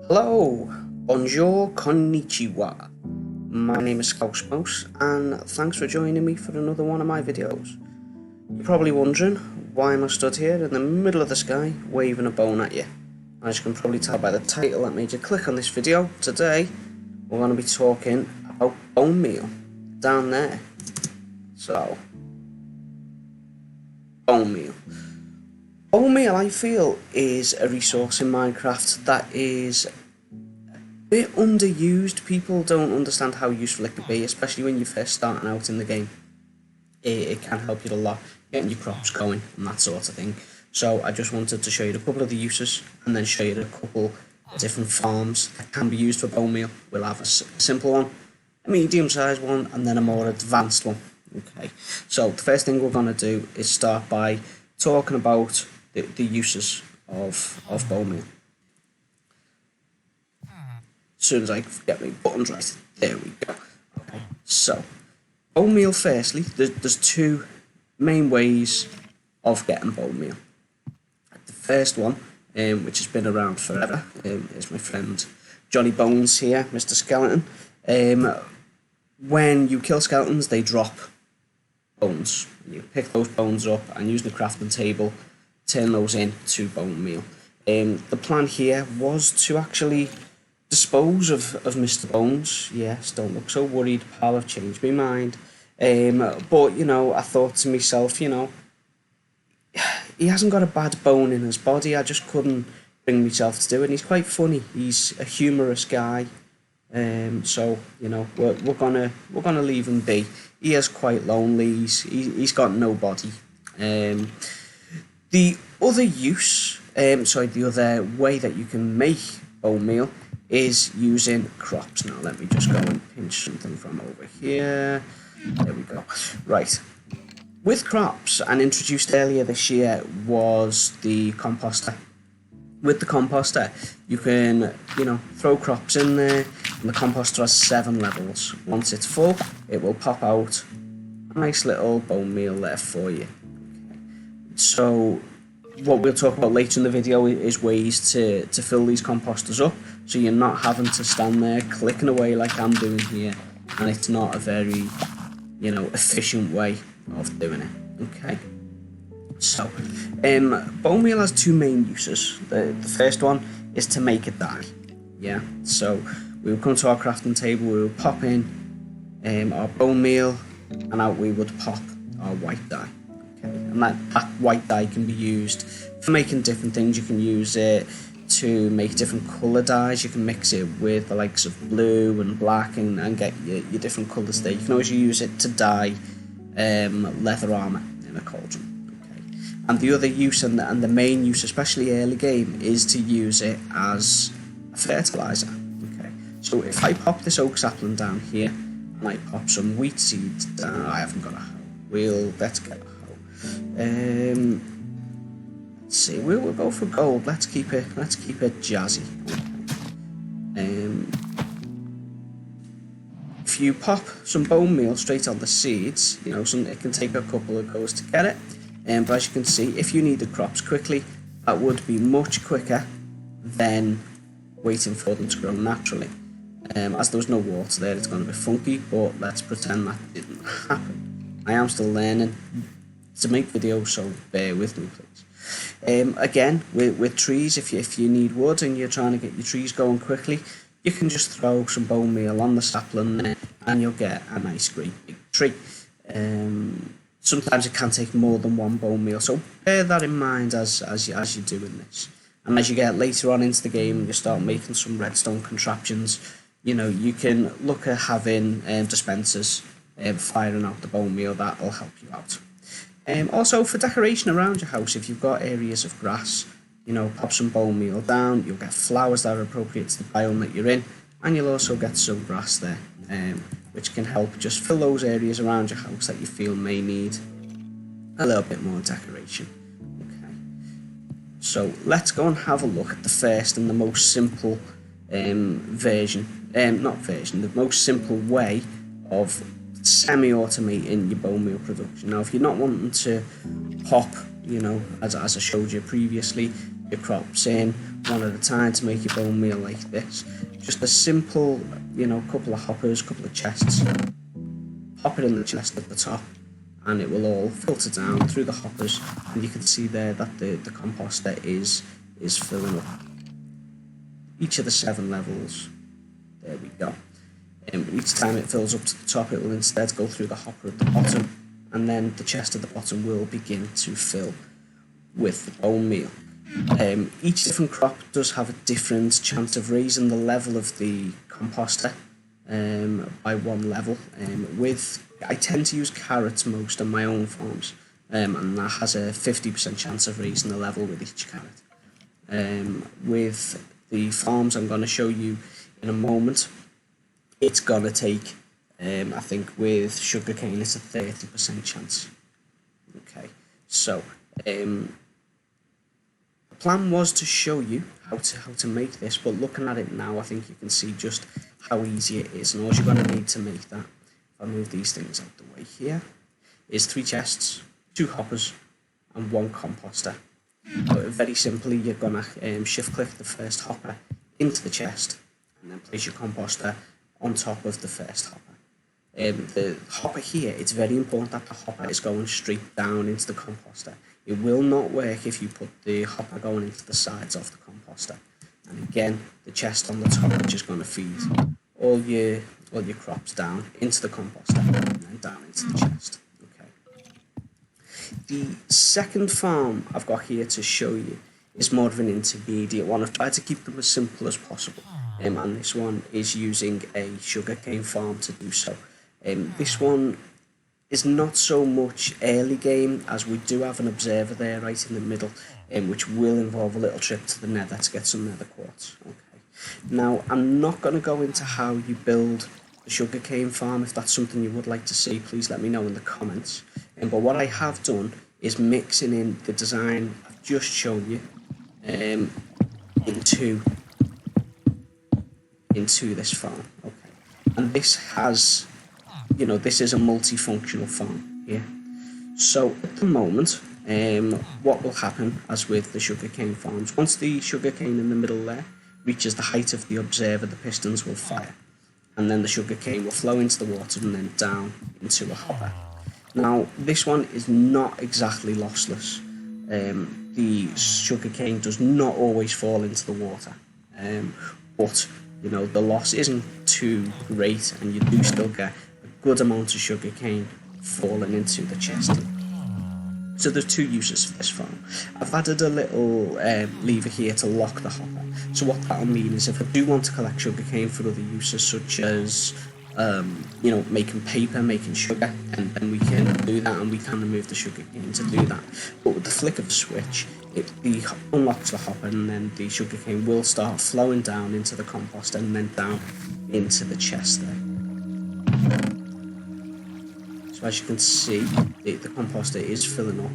Hello, bonjour, konnichiwa. My name is ScouseMouse, and thanks for joining me for another one of my videos. You're probably wondering why am I stood here in the middle of the sky waving a bone at you. As you can probably tell by the title that made you click on this video, today we're going to be talking about bone meal down there. So, bone meal. Bone meal, I feel, is a resource in Minecraft that is a bit underused. People don't understand how useful it could be, especially when you're first starting out in the game. It can help you a lot, getting your crops going and that sort of thing. So I just wanted to show you a couple of the uses and then show you a couple of different farms that can be used for bone meal. We'll have a simple one, a medium-sized one, and then a more advanced one. Okay, so the first thing we're going to do is start by talking about the uses of bone meal. As soon as I get my buttons right, there we go. Okay, so bone meal, firstly, there's two main ways of getting bone meal. The first one, which has been around forever, is my friend Johnny Bones here, Mr. Skeleton. When you kill skeletons, they drop bones. You pick those bones up and use the crafting table, turn those into bone meal. The plan here was to actually dispose of Mr. Bones. Yes, don't look so worried, pal, I've changed my mind. But, you know, I thought to myself, you know, he hasn't got a bad bone in his body. I just couldn't bring myself to do it. And he's quite funny. He's a humorous guy. So, you know, we're gonna leave him be. He is quite lonely. He's got no body. The other use, the other way that you can make bone meal is using crops. Now let me just go and pinch something from over here. There we go. Right. With crops, and introduced earlier this year, was the composter. With the composter, you can, you know, throw crops in there, and the composter has 7 levels. Once it's full, it will pop out a nice little bone meal there for you. So what we'll talk about later in the video is ways to fill these composters up, so you're not having to stand there clicking away like I'm doing here, and it's not a very, you know, efficient way of doing it. Okay. So, bone meal has 2 main uses. The first one is to make it die. Yeah. So we will come to our crafting table. We will pop in our bone meal, and out we would pop our white dye. Okay. And that white dye can be used for making different things. You can use it to make different colour dyes. You can mix it with the likes of blue and black and get your different colours there. You can also use it to dye leather armour in a cauldron. And the other use, and the main use, especially early game, is to use it as a fertiliser. Okay, so if I pop this oak sapling down here, and I pop some wheat seeds down, I haven't got a hoe. Let's get a hoe. Let's see, we'll go for gold. Let's keep it jazzy. If you pop some bone meal straight on the seeds, you know, it can take a couple of goes to get it. But as you can see, if you need the crops quickly, that would be much quicker than waiting for them to grow naturally. As there was no water there, it's going to be funky, but let's pretend that didn't happen. I am still learning to make videos, so bear with me, please. Again, with trees, if you need wood and you're trying to get your trees going quickly, you can just throw some bone meal on the sapling there, and you'll get a nice, great big tree. Sometimes it can take more than 1 bone meal, so bear that in mind as you're doing this. And as you get later on into the game and you start making some redstone contraptions, you know, you can look at having dispensers firing out the bone meal. That'll help you out. Also for decoration around your house, if you've got areas of grass, you know, pop some bone meal down. You'll get flowers that are appropriate to the biome that you're in, and you'll also get some grass there, which can help just fill those areas around your house that you feel may need a little bit more decoration. Okay, so let's go and have a look at the first and the most simple the most simple way of semi-automating your bone meal production. Now, if you're not wanting to pop, you know, as I showed you previously, your crops in one at a time to make your bone meal like this. Just a simple, couple of hoppers, couple of chests. Pop it in the chest at the top, and it will all filter down through the hoppers, and you can see there that the composter is filling up each of the 7 levels. There we go. Each time it fills up to the top, it will instead go through the hopper at the bottom, and then the chest at the bottom will begin to fill with the bone meal. Each different crop does have a different chance of raising the level of the composter by 1 level. I tend to use carrots most on my own farms, and that has a 50% chance of raising the level with each carrot. With the farms I'm going to show you in a moment, it's going to take, I think with sugarcane it's a 30% chance. Okay, so the plan was to show you how to make this, but looking at it now, I think you can see just how easy it is, and all you're going to need to make that, if I move these things out the way here, is 3 chests, 2 hoppers, and 1 composter. But very simply, you're going to shift click the first hopper into the chest, and then place your composter on top of the first hopper. The hopper here, it's very important that the hopper is going straight down into the composter. It will not work if you put the hopper going into the sides of the composter. And again, the chest on the top, which is going to feed all your crops down into the composter and then down into the chest. Okay. The second farm I've got here to show you is more of an intermediate one. I've tried to keep them as simple as possible, and this one is using a sugarcane farm to do so. This one is not so much early game, as we do have an observer there right in the middle, which will involve a little trip to the nether to get some nether quartz. Okay. Now, I'm not going to go into how you build a sugarcane farm. If that's something you would like to see, please let me know in the comments. But what I have done is mixing in the design I've just shown you into this farm. Okay. And this has, this is a multifunctional farm here. So at the moment, what will happen, as with the sugarcane farms, once the sugarcane in the middle there reaches the height of the observer, the pistons will fire, and then the sugarcane will flow into the water and then down into a hopper. Now, this one is not exactly lossless. The sugarcane does not always fall into the water, but the loss isn't too great, and you do still get a good amount of sugarcane falling into the chest. So there's 2 uses for this farm. I've added a little lever here to lock the hopper. So what that'll mean is if I do want to collect sugarcane for other uses, such as making paper, making sugar, and then we can do that, and we can remove the sugarcane to do that. But with the flick of the switch, it unlocks the hopper, and then the sugarcane will start flowing down into the compost and then down into the chest there. So as you can see, the composter is filling up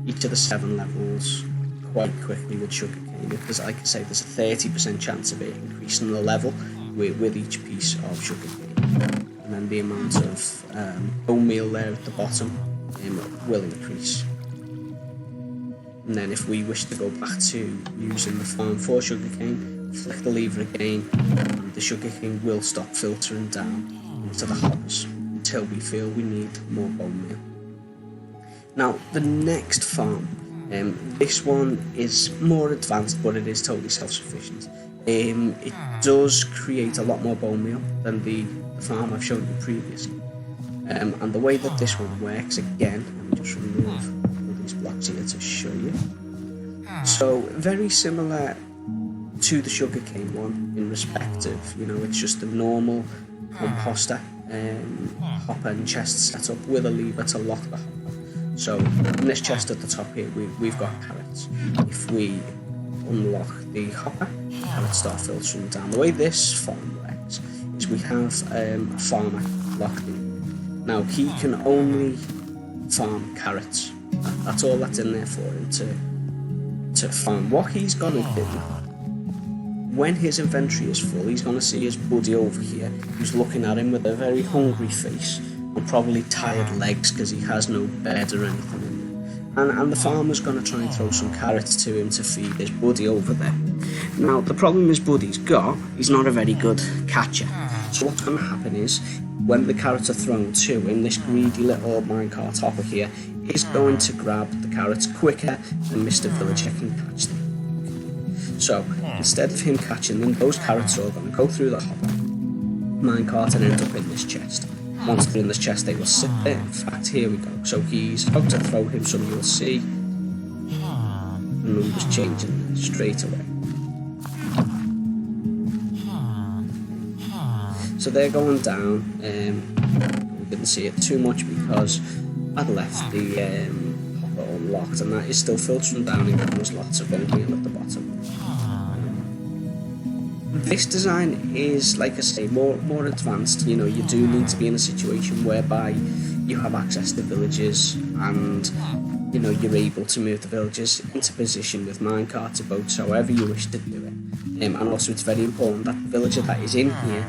each of the 7 levels quite quickly with sugarcane, because like I say, there's a 30% chance of it increasing the level with each piece of sugarcane. And then the amount of bone meal there at the bottom will increase. And then if we wish to go back to using the farm for sugarcane, flick the lever again, and the sugarcane will stop filtering down into the hoppers until we feel we need more bone meal. Now, the next farm, this one is more advanced, but it is totally self-sufficient. It does create a lot more bone meal than the farm I've shown you previously. And the way that this one works, again, let me just remove all these blocks here to show you. So, very similar to the sugarcane one in respect of, it's just a normal composter, hopper and chest set up with a lever to lock the hopper. So in this chest at the top here, we've got carrots. If we unlock the hopper, carrots start filtering down. The way this farm works is we have a farmer locked in. Now he can only farm carrots. That's all that's in there for him to farm. What he's gonna do, when his inventory is full, he's gonna see his buddy over here who's looking at him with a very hungry face and probably tired legs because he has no bed or anything in there. and the farmer's going to try and throw some carrots to him to feed his buddy over there. Now, the problem his buddy's got, he's not a very good catcher. So what's going to happen is, when the carrots are thrown to him, this greedy little minecart hopper here is going to grab the carrots quicker than Mr. Villager can catch them. So, instead of him catching them, those carrots are all going to go through the hopper, minecart, and end up in this chest. Once they're in this chest, they will sit there. In fact, here we go. So he's about to throw him some, you'll see. The numbers changing straight away. So they're going down. We didn't see it too much because I'd left the hopper unlocked, and that is still filtering down and giving us lots of bonemeal at the bottom. This design is, like I say, more advanced. You know, you do need to be in a situation whereby you have access to villages, and you know, you're able to move the villagers into position with minecarts or boats, however you wish to do it. And also, it's very important that the villager that is in here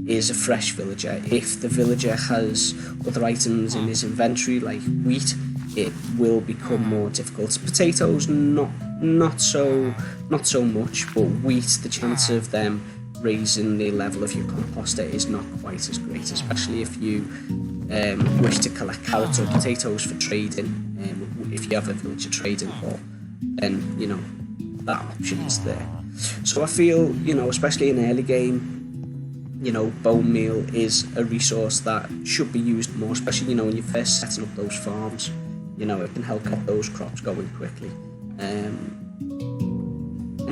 is a fresh villager. If the villager has other items in his inventory like wheat, it will become more difficult. Potatoes, not so much, but wheat, the chance of them raising the level of your composter is not quite as great, especially if you wish to collect carrots or potatoes for trading. If you have a villager trading hall, then you know that option is there. So I feel, you know, especially in early game, you know, bone meal is a resource that should be used more, especially, you know, when you're first setting up those farms. You know, it can help get those crops going quickly. And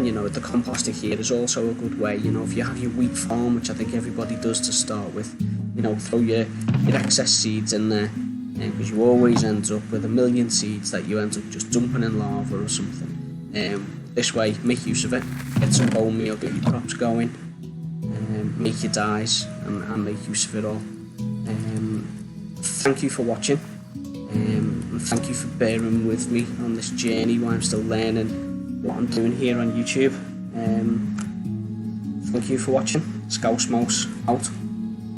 you know, the composter here is also a good way. You know, if you have your wheat farm, which I think everybody does to start with, you know, throw your excess seeds in there, because you always end up with a million seeds that you end up just dumping in lava or something. This way, make use of it, get some bone meal, get your crops going, make your dyes, and make use of it all. Thank you for watching. And thank you for bearing with me on this journey while I'm still learning what I'm doing here on YouTube. Thank you for watching. ScouseMouse out.